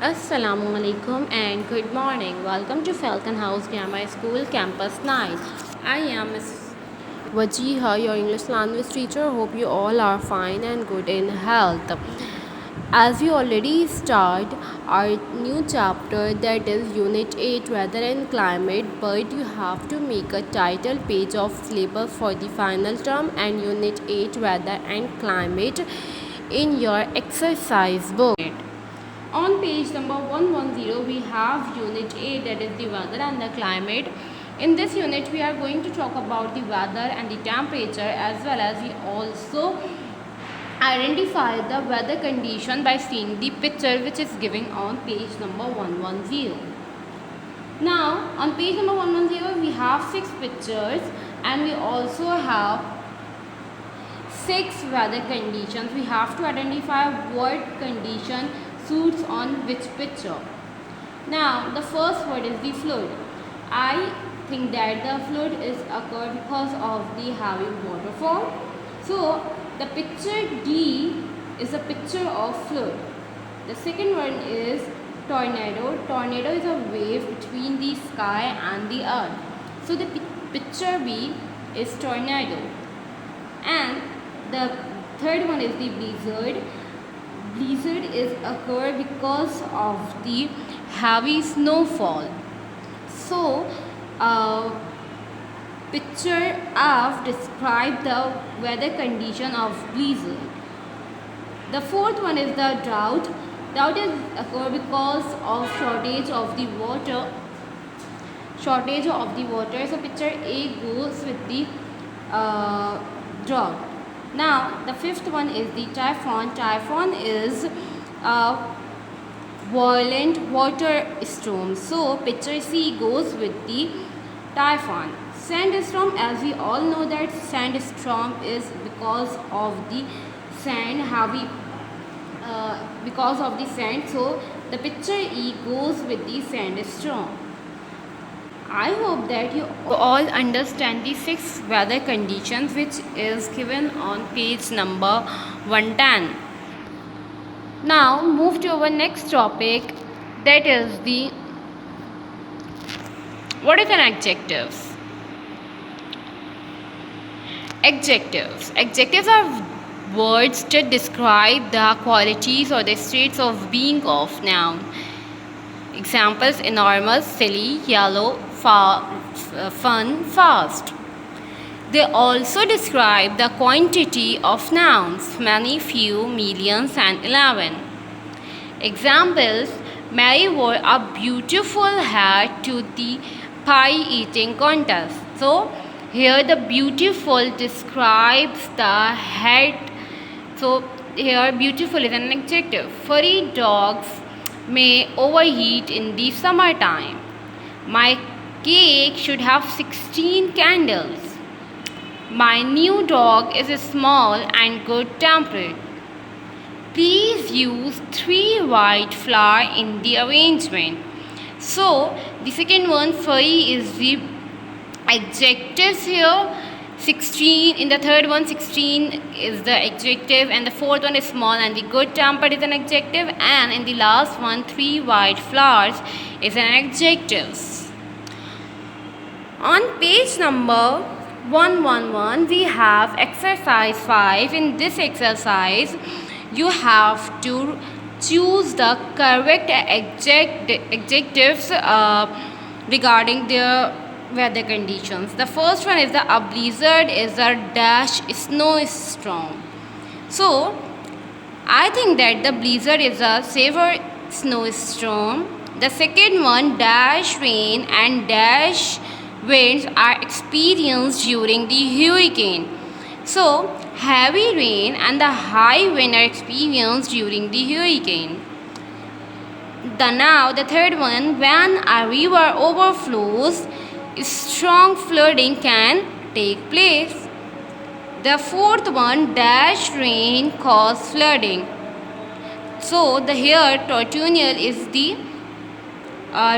Assalamu alaikum and good morning. Welcome to Falcon House Grammar School Campus 9. I am Ms. Wajiha, your English language teacher. Hope you all are fine and good in health. As we already start our new chapter, that is Unit 8 Weather and Climate, but you have to make a title page of syllabus for the final term and Unit 8 Weather and Climate in your exercise book. On page number 110, we have Unit 8, that is the weather and the climate. In this unit, we are going to talk about the weather and the temperature, as well as we also identify the weather condition by seeing the picture which is given on page number 110. Now, on page number 110, we have 6 pictures and we also have 6 weather conditions. We have to identify what condition suits on which picture. Now, the first word is the flood. I think that the flood is occurred because of the heavy waterfall. So, the picture D is a picture of flood. The second one is tornado. Tornado is a wave between the sky and the earth. So, the picture B is tornado. And the third one is the blizzard. Blizzard is occur because of the heavy snowfall. So, picture F describe the weather condition of blizzard. The fourth one is the drought. Drought is occur because of shortage of the water. Shortage of the water. So, picture A goes with the drought. Now, the fifth one is the typhoon. Typhoon is a violent water storm. So, picture C goes with the typhoon. Sandstorm, as we all know that sandstorm is because of the sand, heavy, because of the sand. So, the picture E goes with the sandstorm. I hope that you all understand the 6 weather conditions which is given on page number 110. Now move to our next topic, that is the what is an adjective? Adjectives. Adjectives are words that describe the qualities or the states of being of noun. Examples: enormous, silly, yellow, fun, fast. They also describe the quantity of nouns: many, few, millions, and 11. Examples: Mary wore a beautiful hat to the pie eating contest. So, here the beautiful describes the hat. So, here beautiful is an adjective. Furry dogs may overheat in the summertime. My cake should have 16 candles. My new dog is small and good-tempered. Please use 3 white flowers in the arrangement. So, the second one, furry, is the adjectives here. 16, in the third one, 16 is the adjective, and the fourth one is small, and the good-tempered is an adjective, and in the last one, 3 white flowers is an adjective. On page number 111, we have exercise 5. In this exercise, you have to choose the correct adjectives regarding the weather conditions. The first one is a blizzard is a dash snowstorm. So, I think that the blizzard is a severe snowstorm. The second one, dash rain and dash winds are experienced during the hurricane. So, heavy rain and the high wind are experienced during the hurricane. Now, the third one, when a river overflows, strong flooding can take place. The fourth one, dash rain cause flooding. So, the here torrential is the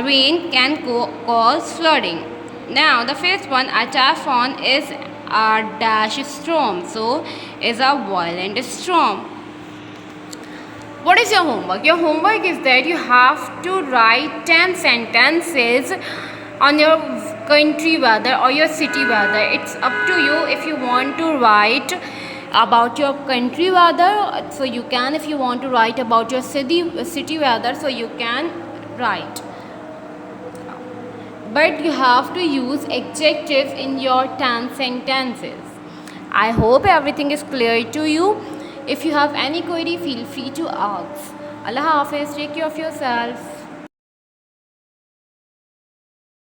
rain can cause flooding. Now, the fifth one, a typhoon is a dash storm. So, is a violent storm. What is your homework? Your homework is that you have to write 10 sentences on your country weather or your city weather. It's up to you if you want to write about your country weather, so you can. If you want to write about your city weather, so you can write. But you have to use adjectives in your 10 sentences. I hope everything is clear to you. If you have any query, feel free to ask. Allah Hafiz, take care of yourself.